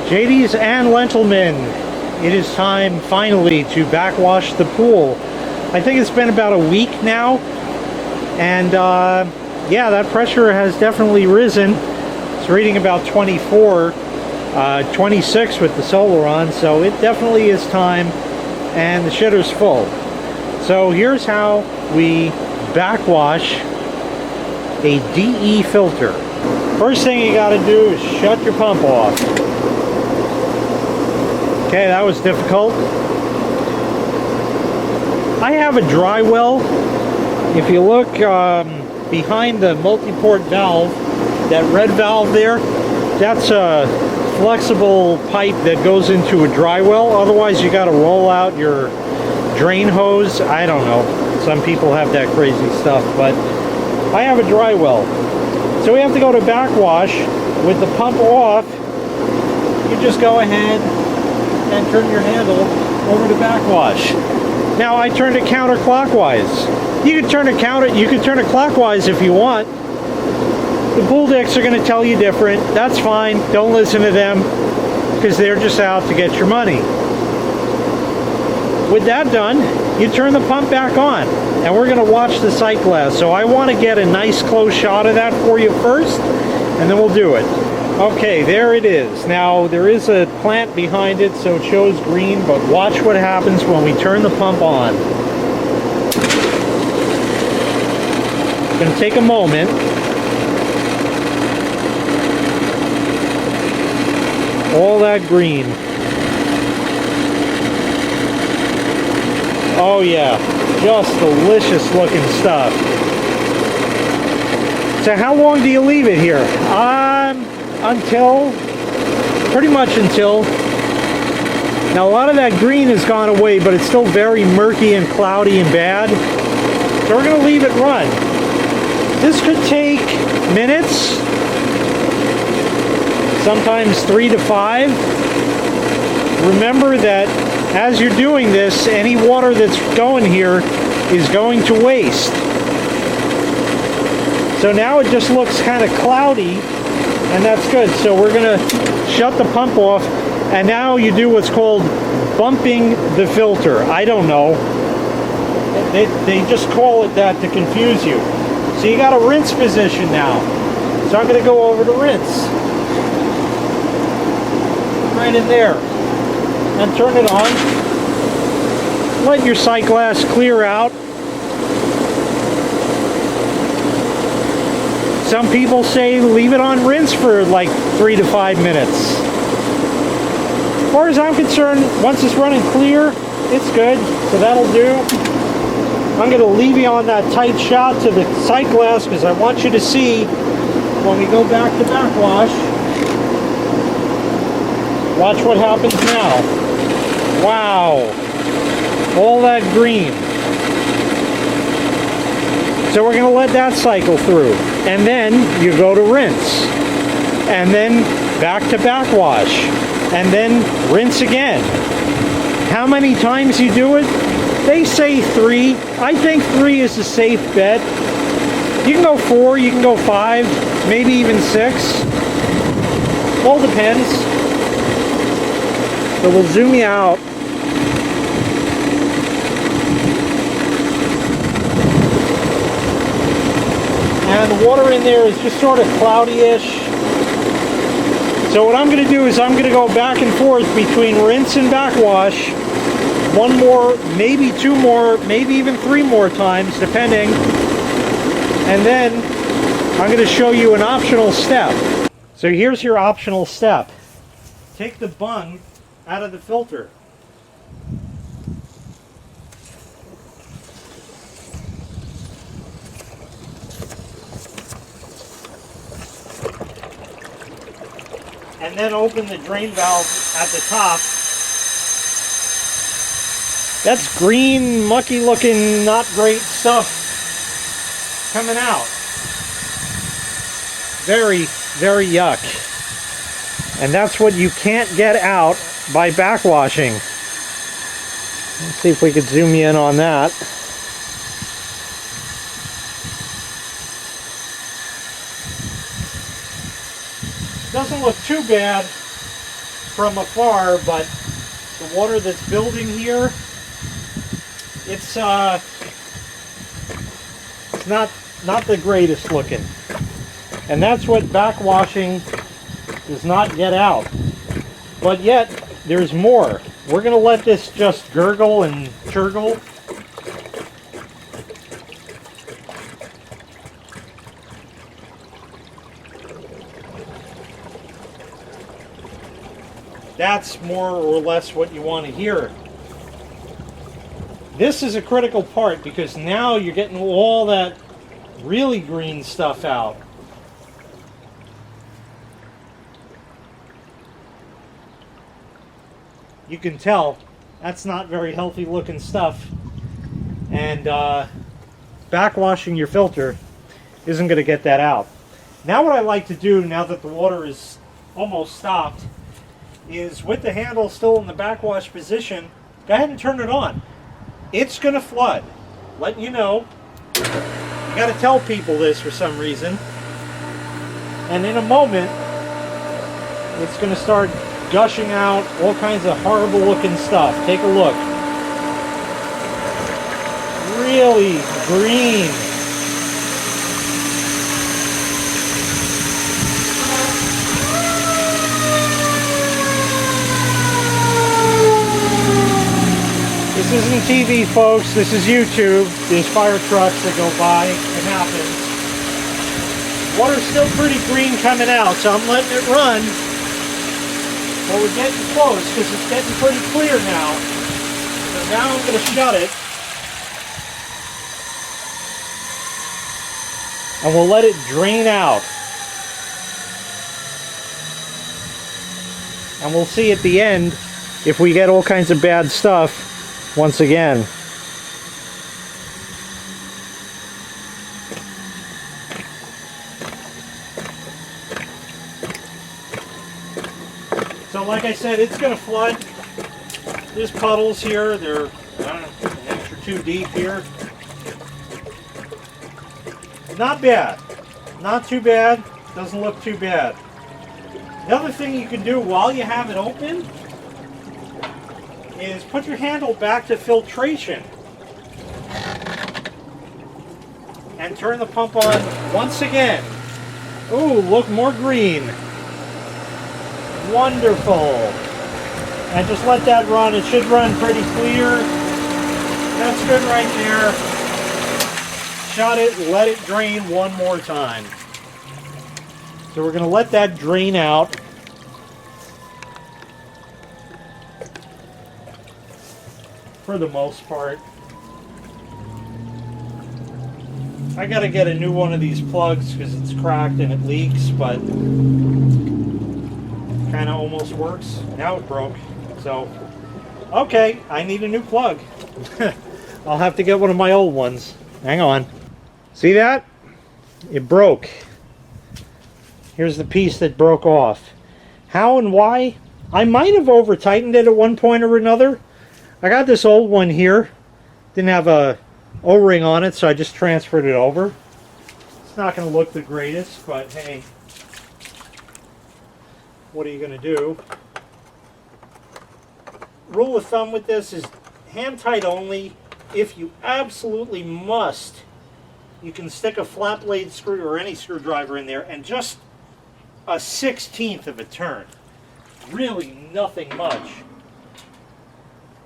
JDs and Lentilmen, it is time finally to backwash the pool. I think it's been about a week now, and yeah, that pressure has definitely risen. It's reading about 24, 26 with the solar on, so it definitely is time, and the shitter's full. So here's how we backwash a DE filter. First thing you got to do is shut your pump off. Okay, that was difficult. I have a dry well. If you look behind the multi-port valve, that red valve there, that's a flexible pipe that goes into a dry well. Otherwise, you got to roll out your drain hose. I don't know. Some people have that crazy stuff, but I have a dry well. So we have to go to backwash with the pump off. You just go ahead and turn your handle over to backwash. Now I turned it counterclockwise. You can turn it clockwise if you want. The pool decks are going to tell you different. That's fine. Don't listen to them because they're just out to get your money. With that done, you turn the pump back on, and we're going to watch the sight glass. So I want to get a nice close shot of that for you first, and then we'll do it. Okay, there it is. Now, there is a plant behind it, so it shows green, but watch what happens when we turn the pump on. It's going to take a moment. All that green. Oh yeah, just delicious looking stuff. So how long do you leave it here? Pretty much until. Now a lot of that green has gone away, but it's still very murky and cloudy and bad. So we're going to leave it run. This could take minutes, sometimes 3 to 5. Remember that as you're doing this, any water that's going here is going to waste. So now it just looks kind of cloudy, and that's good. So we're going to shut the pump off, and now you do what's called bumping the filter. I don't know. They just call it that to confuse you. So you got a rinse position now. So I'm going to go over to rinse. Right in there. And turn it on. Let your sight glass clear out. Some people say leave it on rinse for like 3 to 5 minutes. As far as I'm concerned, once it's running clear, it's good. So that'll do. I'm going to leave you on that tight shot to the sight glass because I want you to see when we go back to backwash. Watch what happens now. Wow, all that green. So we're going to let that cycle through, and then you go to rinse, and then back to backwash, and then rinse again. How many times you do it? They say 3. I think 3 is a safe bet. You can go 4, you can go 5, maybe even 6. All depends. So we'll zoom you out. And the water in there is just sort of cloudy-ish. So what I'm going to do is I'm going to go back and forth between rinse and backwash. 1 more, maybe 2 more, maybe even 3 more times, depending. And then I'm going to show you an optional step. So here's your optional step. Take the bung out of the filter. And then open the drain valve at the top. That's green, mucky looking, not great stuff coming out. Very, very yuck. And that's what you can't get out by backwashing. Let's see if we could zoom in on that. Doesn't look too bad. from afar, but the water that's building here, it's not the greatest looking. And that's what backwashing does not get out. But yet, there's more. We're going to let this just gurgle and churgle. That's more or less what you want to hear. This is a critical part because now you're getting all that really green stuff out. You can tell that's not very healthy looking stuff, and backwashing your filter isn't going to get that out. Now what I like to do, now that the water is almost stopped, is with the handle still in the backwash position, go ahead and turn it on. It's going to flood. Letting you know. You got to tell people this for some reason. And in a moment, it's going to start gushing out all kinds of horrible looking stuff. Take a look. Really green. This isn't TV, folks. This is YouTube. There's fire trucks that go by. It happens. Water's still pretty green coming out, so I'm letting it run. But we're getting close because it's getting pretty clear now. So now I'm going to shut it. And we'll let it drain out. And we'll see at the end if we get all kinds of bad stuff once again. So like I said, it's going to flood. There's puddles here. They're, I don't know, an inch or two deep here. Not bad. Not too bad. Doesn't look too bad. The other thing you can do while you have it open is put your handle back to filtration and turn the pump on once again. Ooh, look, more green. Wonderful. And just let that run. It should run pretty clear. That's good right there. Shut it, let it drain one more time. So we're going to let that drain out. For the most part. I gotta get a new one of these plugs because it's cracked and it leaks, but kind of almost works. Now it broke. So, okay, I need a new plug. I'll have to get one of my old ones. Hang on. See that? It broke. Here's the piece that broke off. How and why? I might have over-tightened it at one point or another. I got this old one here. Didn't have a O-ring on it, so I just transferred it over. It's not going to look the greatest, but hey, what are you going to do? Rule of thumb with this is hand tight only. If you absolutely must, you can stick a flat blade screw or any screwdriver in there and just a 1/16 of a turn. Really nothing much.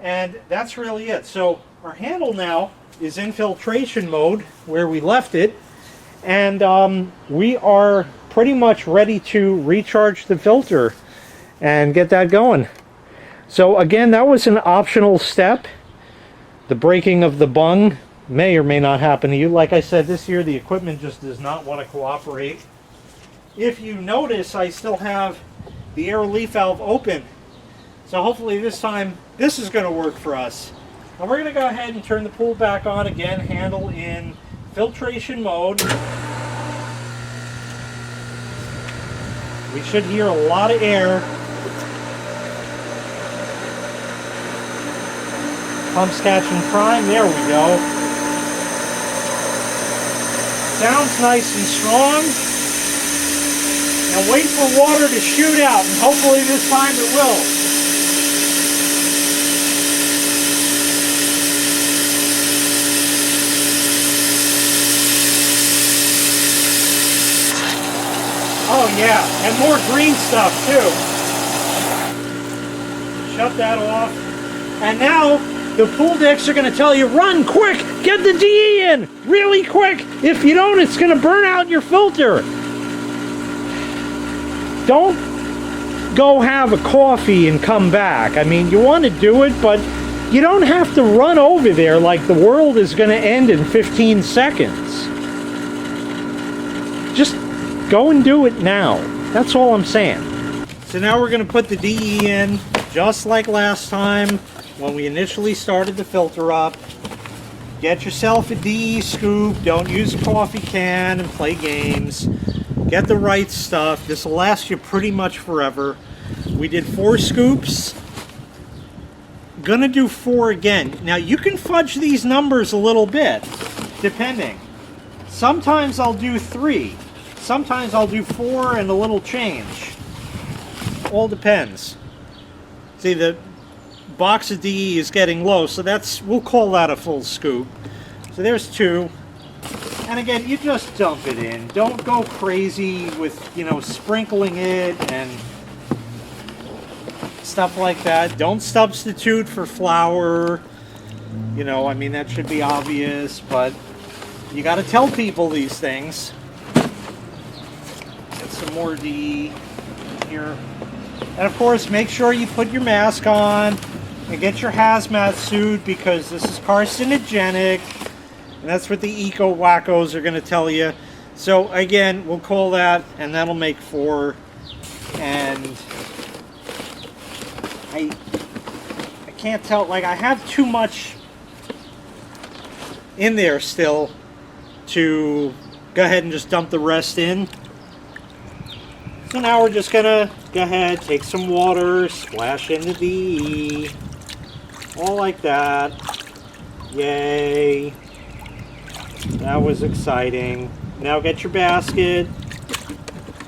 And that's really it. So our handle now is in filtration mode where we left it, and we are pretty much ready to recharge the filter and get that going. So again, that was an optional step. The breaking of the bung may or may not happen to you. Like I said, this year the equipment just does not want to cooperate. If you notice, I still have the air relief valve open. So hopefully this time, this is going to work for us. And we're going to go ahead and turn the pool back on again, handle in filtration mode. We should hear a lot of air. Pump's catching prime, there we go. Sounds nice and strong. and wait for water to shoot out, and hopefully this time it will. Oh yeah, and more green stuff too. Shut that off. And now the pool decks are going to tell you, run quick, get the DE in really quick. If you don't, it's going to burn out your filter. Don't go have a coffee and come back. I mean, you want to do it, but you don't have to run over there like the world is going to end in 15 seconds. Just go and do it now. That's all I'm saying. So now we're going to put the DE in, just like last time when we initially started the filter up. Get yourself a DE scoop. Don't use a coffee can and play games. Get the right stuff. This will last you pretty much forever. We did 4 scoops. Gonna do 4 again. Now you can fudge these numbers a little bit, depending. Sometimes I'll do 3. Sometimes I'll do 4 and a little change. All depends. See, the box of DE is getting low, so we'll call that a full scoop. So there's 2. And again, you just dump it in. Don't go crazy with, sprinkling it and stuff like that. Don't substitute for flour. I mean, that should be obvious, but you got to tell people these things. Get some more DE here. And of course, make sure you put your mask on and get your hazmat suit, because this is carcinogenic. And that's what the eco wackos are going to tell you. So again, we'll call that, and that'll make 4. And I can't tell, like, I have too much in there still to go ahead and just dump the rest in. So now we're just going to go ahead, take some water, splash in the DE. All like that. Yay. That was exciting. Now get your basket,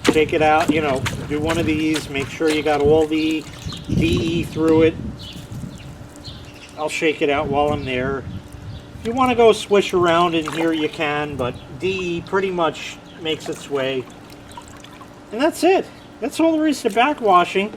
take it out, do one of these, make sure you got all the DE through it. I'll shake it out while I'm there. If you want to go swish around in here, you can, but DE pretty much makes its way. And that's it. That's all there is to backwashing.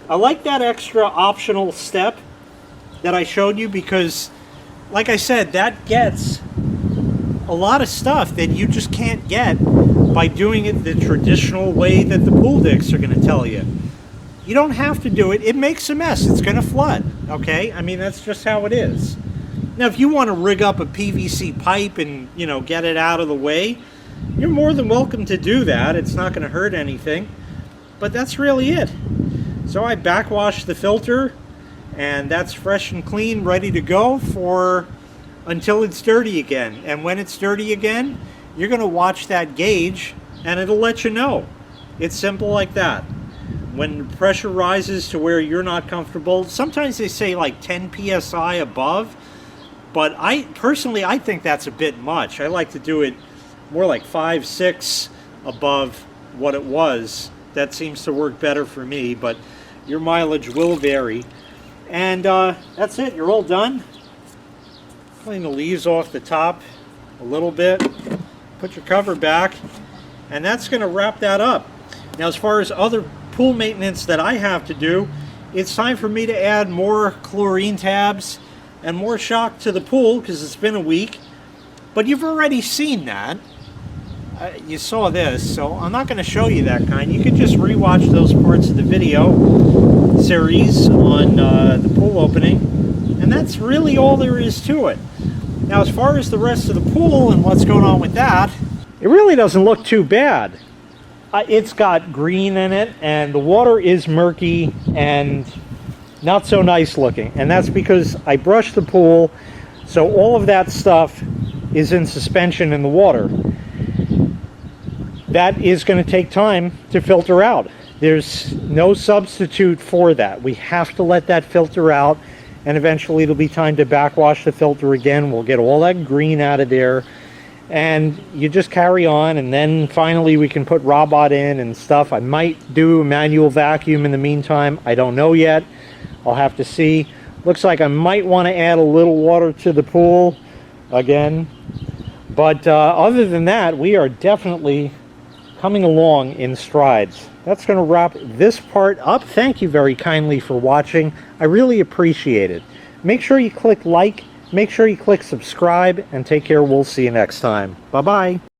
I like that extra optional step that I showed you, because, like I said, that gets a lot of stuff that you just can't get by doing it the traditional way that the pool decks are going to tell you. You don't have to do it. It makes a mess. It's going to flood, okay? I mean, that's just how it is. Now, if you want to rig up a PVC pipe and, get it out of the way, you're more than welcome to do that. It's not going to hurt anything. But that's really it. So I backwash the filter, and that's fresh and clean, ready to go until it's dirty again. And when it's dirty again, you're going to watch that gauge and it'll let you know. It's simple like that. When the pressure rises to where you're not comfortable, sometimes they say like 10 psi above, but I think that's a bit much. I like to do it more like 5, 6 above what it was. That seems to work better for me, but your mileage will vary. And that's it. You're all done. Clean the leaves off the top a little bit, put your cover back, and that's going to wrap that up. Now, as far as other pool maintenance that I have to do, it's time for me to add more chlorine tabs and more shock to the pool, because it's been a week. But you've already seen that. You saw this, so I'm not going to show you that kind. You can just rewatch those parts of the video series on the pool opening, and that's really all there is to it. Now, as far as the rest of the pool and what's going on with that, it really doesn't look too bad. It's got green in it, and the water is murky and not so nice looking. And that's because I brushed the pool, so all of that stuff is in suspension in the water. That is going to take time to filter out. There's no substitute for that. We have to let that filter out, and eventually it'll be time to backwash the filter again. We'll get all that green out of there, and you just carry on, and then finally we can put robot in and stuff. I might do a manual vacuum in the meantime. I don't know yet. I'll have to see. Looks like I might want to add a little water to the pool again. But other than that, we are definitely coming along in strides. That's going to wrap this part up. Thank you very kindly for watching. I really appreciate it. Make sure you click like, make sure you click subscribe, and take care. We'll see you next time. Bye-bye.